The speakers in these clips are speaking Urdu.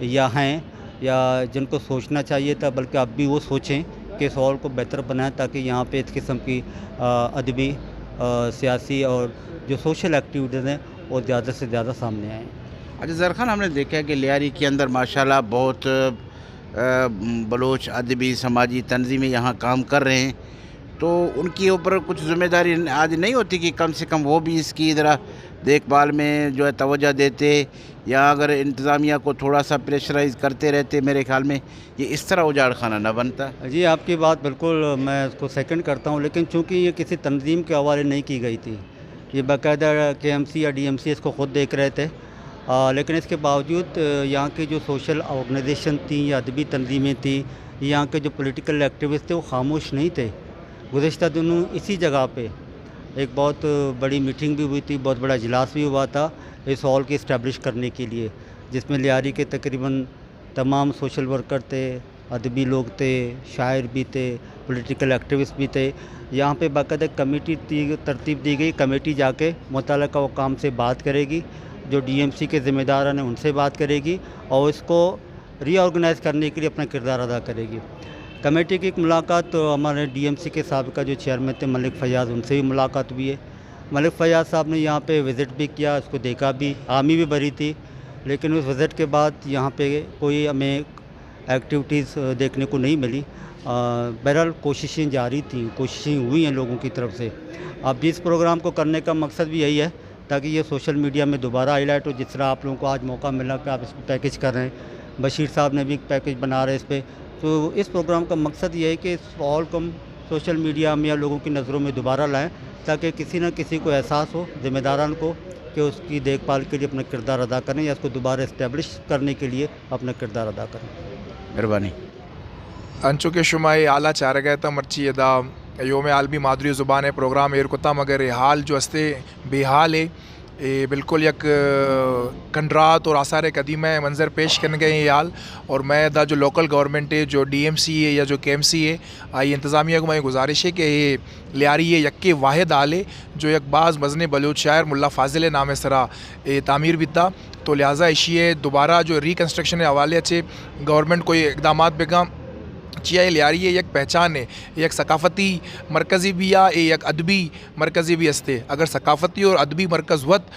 یا ہیں یا جن کو سوچنا چاہیے تھا، بلکہ اب بھی وہ سوچیں کہ اس ہال کو بہتر بنائیں تاکہ یہاں پہ اس قسم کی ادبی، سیاسی اور جو سوشل ایکٹیویٹیز ہیں وہ زیادہ سے زیادہ سامنے آئیں۔ اچھا ظہر خان، ہم نے دیکھا ہے کہ لیاری کے اندر ماشاءاللہ بہت بلوچ ادبی سماجی تنظیمیں یہاں کام کر رہے ہیں، تو ان کے اوپر کچھ ذمہ داری آج نہیں ہوتی کہ کم سے کم وہ بھی اس کی ذرا دیکھ بھال میں جو ہے توجہ دیتے، یا اگر انتظامیہ کو تھوڑا سا پریشرائز کرتے رہتے، میرے خیال میں یہ اس طرح اجاڑ خانہ نہ بنتا۔ جی، آپ کی بات بالکل میں اس کو سیکنڈ کرتا ہوں، لیکن چونکہ یہ کسی تنظیم کے حوالے نہیں کی گئی تھی، یہ باقاعدہ KMC یا DMC اس کو خود دیکھ رہے تھے، لیکن اس کے باوجود یہاں کی جو سوشل آرگنائزیشن تھیں یا ادبی تنظیمیں تھیں، یہاں کے جو پولیٹیکل ایکٹیوسٹ تھے وہ خاموش نہیں تھے۔ گزشتہ دنوں اسی جگہ پہ ایک بہت بڑی میٹنگ بھی ہوئی تھی، بہت بڑا اجلاس بھی ہوا تھا اس ہال کی اسٹیبلش کرنے کے لیے، جس میں لیاری کے تقریباً تمام سوشل ورکر تھے، ادبی لوگ تھے، شاعر بھی تھے، پولیٹیکل ایکٹیوسٹ بھی تھے۔ یہاں پہ باقاعدہ کمیٹی ترتیب دی گئی، کمیٹی جا کے متعلقہ حکام سے بات کرے گی، جو DMC کے ذمہ داران ہیں ان سے بات کرے گی اور اس کو ری آرگنائز کرنے کے لیے اپنا کردار ادا کرے گی۔ کمیٹی کی ایک ملاقات تو ہمارے DMC کے سابقہ جو چیئرمین تھے ملک فیاض، ان سے بھی ملاقات ہوئی ہے۔ ملک فیاض صاحب نے یہاں پہ وزٹ بھی کیا، اس کو دیکھا بھی، حامی بھی بھری تھی، لیکن اس وزٹ کے بعد یہاں پہ کوئی ہمیں ایکٹیویٹیز دیکھنے کو نہیں ملی۔ بہرحال کوششیں جاری تھیں، کوششیں ہوئی ہیں لوگوں کی طرف سے۔ اب بھی اس پروگرام کو کرنے کا مقصد بھی یہی ہے تاکہ یہ سوشل میڈیا میں دوبارہ ہائی لائٹ ہو، جس طرح آپ لوگوں کو آج موقع ملا کہ آپ اس کو پیکیج کر رہے ہیں، بشیر صاحب نے بھی ایک پیکیج بنا رہے ہیں اس پہ۔ تو اس پروگرام کا مقصد یہ ہے کہ اس ہال کو سوشل میڈیا میں یا لوگوں کی نظروں میں دوبارہ لائیں تاکہ کسی نہ کسی کو احساس ہو، ذمہ داران کو، کہ اس کی دیکھ بھال کے لیے اپنا کردار ادا کریں یا اس کو دوبارہ اسٹیبلش کرنے کے لیے اپنا کردار ادا کریں۔ مہربانی۔ انچو کے شمائی اعلیٰ چارہ گئے تھا مرچی ادا یوم عالمی مادری زبان ہے پروگرام ایر کتا، مگر یہ حال جو ہستے بے حال ہے، بالکل یک کنڈرات اور آثار قدیمہ منظر پیش کرنے گئے یہ حال، اور میں دا جو لوکل گورنمنٹ ہے، جو DMC ہے یا جو KMC ہے، آئی انتظامیہ کو میں گزارش ہے کہ یہ لیاری ہے یک واحد حال ہے جو یک بعض مزن بلوچ شاعر ملا فاضل نام سرا تعمیر بھی تھا، تو لہٰذا اشیے دوبارہ جو ریکنسٹرکشن حوالے اچھے گورنمنٹ کوئی اقدامات بگا چیا لیاری ہے، یک پہچان ہے، یک ثقافتی مرکزی بھی یا یک ادبی مرکزی بھی ہستے۔ اگر ثقافتی اور ادبی مرکز وت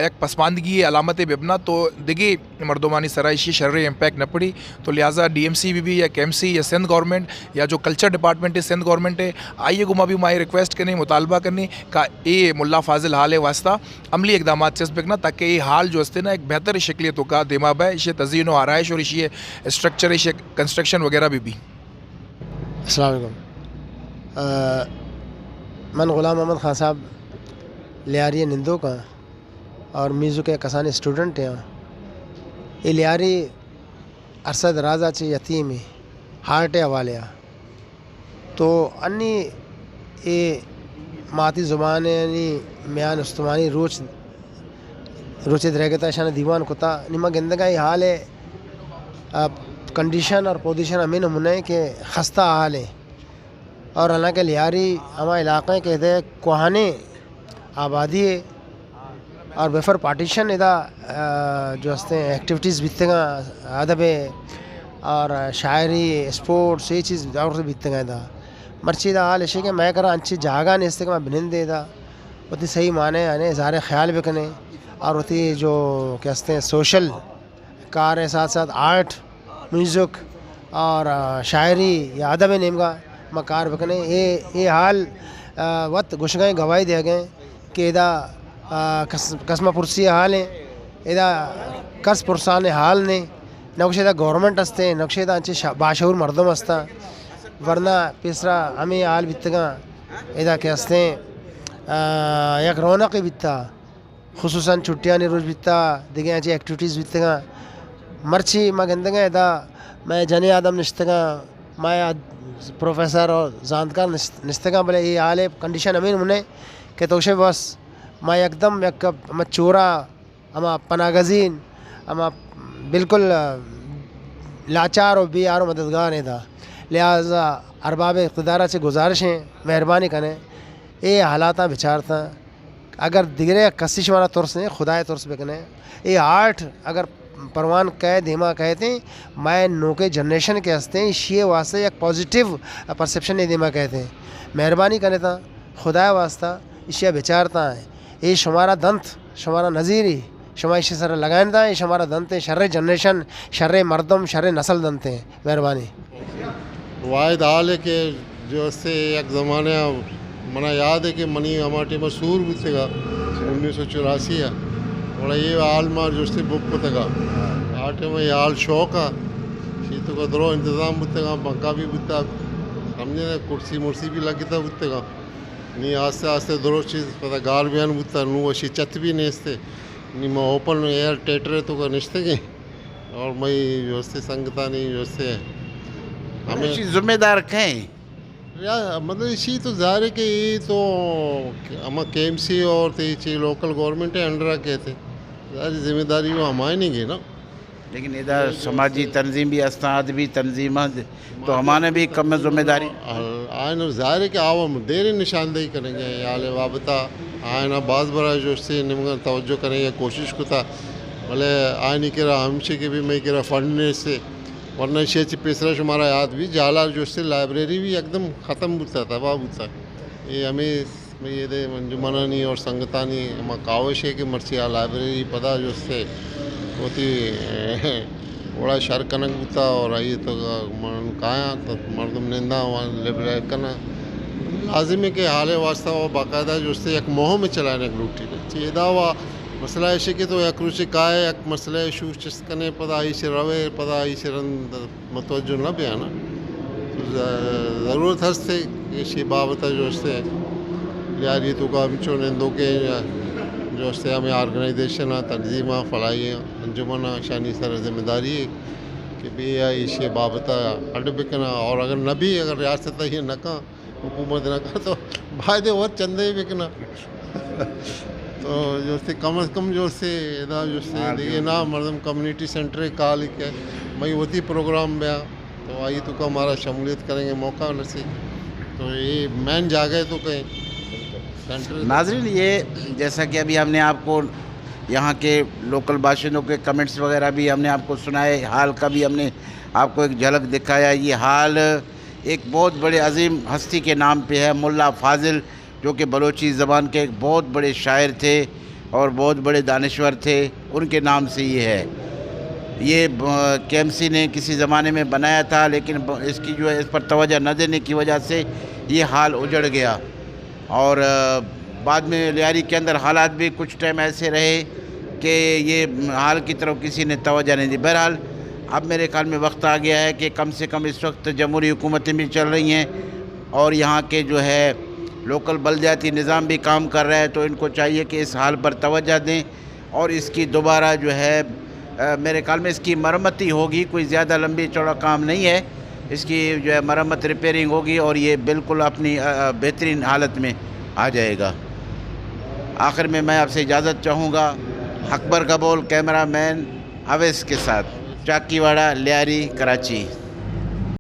یک پسماندگی علامت ببنا تو دگے مردمانی سرائشی شرح امپیکٹ نہ پڑی، تو لہٰذا DMC بھی یا KMC یا سندھ گورنمنٹ یا جو کلچر ڈپارٹمنٹ ہے سندھ گورنمنٹ ہے، آئیے گما بھی مائی ریکویسٹ کرنے، مطالبہ کرنے کا اے ملا فاضل حال ہے واسطہ عملی اقدامات چسپ بکنا تاکہ یہ حال جو ہستے نا ایک بہتر شکلیتوں کا دماغ ہے، اسے تزئین و آرائش اور اسے اسٹرکچر اسے کنسٹرکشن وغیرہ بھی۔ السلام علیکم، من غلام احمد خان صاحب لیاری نندو کا اور میزو کے کسان اسٹوڈنٹ ہیں۔ یہ لیاری عرصہ درازہ چے یتیم ہارٹ حوالے تو انی یہ ماتی زبان یعنی میان استمانی روچ درگتا شان دیوان کتا نما گندگا یہ حال ہے، کنڈیشن اور پوزیشن ہمیں نمونہ ہے کہ خستہ حال ہے، اور حالانکہ لیاری ہمارے علاقے کے دے کوہانے آبادی ہے اور بیفر پارٹیشن ادا جو ہستے ہیں ایکٹیویٹیز بیتتے گا، ادب اور شاعری، اسپورٹس، یہ چیز اور سے بیتتے گا ادا مرچی دا حال ہے کہ میں کرا انچی جاگا نہیں اس کہ میں بنن دے دا اتی صحیح معنی یعنی اظہار خیال بکنے، اور اتی جو کیا ہستے ہیں سوشل کار ہے، ساتھ ساتھ آرٹ، میوزک اور شاعری یا ادب نیم کا مکار بکنے، یہ حال وقت گشگائیں گواہی دے گئے کہ ادا قسمہ پرسی حال ہیں، ادا قرض پرسان حال نے نقشے دا گورنمنٹ ہستے، نقشے دا انچے باشعور مردم ہستا، ورنہ پیسرا ہمیں حال بیتگاں ادا کہ ہستے یک رونق بیتا، خصوصاً چھٹیاں نے روز بیتا، دیکھیں انچے ایکٹیویٹیز بیتگاں مرچی ما گندگا ادا میں جنی آدم نشتگاں، میں پروفیسر اور زاندکار نشتگاں، بلے یہ حال ہے کنڈیشن امین منہ کہ توشے بس میں یکدم یک اما چورا، اما پناہ گزین، اما بالکل لاچار و بی آر و مددگار ہے دا، لہٰذا ارباب اقتدارہ سے گزارشیں مہربانی کریں یہ حالاتاں بچارتاں اگر دیگرے کسی شمارا ترس نہیں خدای ترس بکنے، یہ آرٹ اگر پروان قید ہما کہتے ہیں میں نو کے جنریشن کے ہستے ہیں شیے واسطے ایک پازیٹیو پرسیپشن دیما کہتے ہیں مہربانی کرنے تا خدا واسطہ اشیا بچارتا ہے یہ شمارا دنت شمارا نظیری شما اشیا سر لگائن تھا یہ شمارا دنت ہے شر جنریشن شر مردم شر نسل دنتے ہیں مہربانی واحد حال ہے کہ جو سے ایک زمانے منا یاد ہے کہ منی ہمارے میں سور بھی گا 1984 ہے اور یہ حال مار جو سے بک پتہ گا آٹے میں یہ حال شوق ہے شیتوں کا درو انتظام بتے گا بنکا بھی بتا سمجھے نا کرسی مرسی بھی لگی تھا بتے گا نہیں آستے آستے درو چیز پتہ گار بیان بتا نو وشی چت بھی نیستے نہیں میں اوپن ایئر ٹیٹرے تو کا نشتے گئے اور میں جو سے سنگتا نہیں جو سے ہمیں ذمہ دار کہیں مطلب اسی تو ظاہر ہے کہ یہ تو ہم کے ایم سی اور لوکل گورنمنٹ انڈر کہتے ظاہر ذمہ داری وہ ہمارے نہیں گئی نا لیکن ادھر سماجی تنظیم بھی استاد بھی تنظیمات تو ہمارے بھی کم ذمہ داری آئین ظاہر ہے کہ عوام دیر نشاندہی کریں گے یا وابطہ آئین بعض برا جو سے نمگن توجہ کریں گے کوشش کو تھا بھلے آئین کی رہا ہمشے کے بھی میں کی رہا فنڈ سے ورنہ شیچ پیسرا شمارا یاد بھی جالا جو سے لائبریری بھی ایک دم ختم ہوتا تباہ ہوتا یہ ہمیں یہ دے منجمنانی اور سنگتانی ہمیں کاوش ہے کہ مرچی لائبریری پتا جو سے ہوتی بڑا شہر کنک ہوتا اور آئی تو کہاں مردم نندا کرنا لازم ہے کہ حال واسطہ وہ باقاعدہ جو سے ایک مہم میں چلانے کی لوٹی رہتی ہے ہوا مسئلہ ایسے کہ تو ایک روچی کائے ایک مسئلہ ایشو چسکنے پتا آئی سے روے پتا آئی سے رند متوجہ نہ بھی آنا ضرورت ہستے اسی بابتا جو سے یار یہ تو کا ہمچو نندوں کے جو سے ہمیں آرگنائزیشن تنظیمہ فلائی انجمن شانی سر ذمہ داری ہے کہ بے آئی اسی بابتا اڈ بکنا اور اگر نہ بھی اگر ریاست یہ نہ کہاں حکومت نہ کہا تو بھائی اور چندے ہی بکنا تو جو سے کم از کم جو سے ادا جو سے دیکھے نا مردم کمیونٹی سینٹر کا لکھے میں ہوتی پروگرام بیا تو آئی تو کا ہمارا شمولیت کریں گے موقع نہ سے تو یہ مین جاگے تو کہیں سینٹر ناظرین یہ جیسا کہ ابھی ہم نے آپ کو یہاں کے لوکل باشندوں کے کمنٹس وغیرہ بھی ہم نے آپ کو سنائے حال کا بھی ہم نے آپ کو ایک جھلک دکھایا یہ حال ایک بہت بڑے عظیم ہستی کے نام پہ ہے ملا فاضل جو کہ بلوچی زبان کے ایک بہت بڑے شاعر تھے اور بہت بڑے دانشور تھے ان کے نام سے یہ ہے یہ کے ایم سی نے کسی زمانے میں بنایا تھا لیکن اس کی جو ہے اس پر توجہ نہ دینے کی وجہ سے یہ حال اجڑ گیا اور بعد میں لیاری کے اندر حالات بھی کچھ ٹائم ایسے رہے کہ یہ حال کی طرف کسی نے توجہ نہیں دی بہرحال اب میرے خیال میں وقت آ گیا ہے کہ کم سے کم اس وقت جمہوری حکومتیں بھی چل رہی ہیں اور یہاں کے جو ہے لوکل بلدیاتی نظام بھی کام کر رہا ہے تو ان کو چاہیے کہ اس حال پر توجہ دیں اور اس کی دوبارہ جو ہے میرے خیال میں اس کی مرمتی ہوگی کوئی زیادہ لمبی چوڑا کام نہیں ہے اس کی جو ہے مرمت ریپیئرنگ ہوگی اور یہ بالکل اپنی بہترین حالت میں آ جائے گا آخر میں آپ سے اجازت چاہوں گا اکبر قبول کیمرہ مین اویس کے ساتھ چاکی واڑہ لیاری کراچی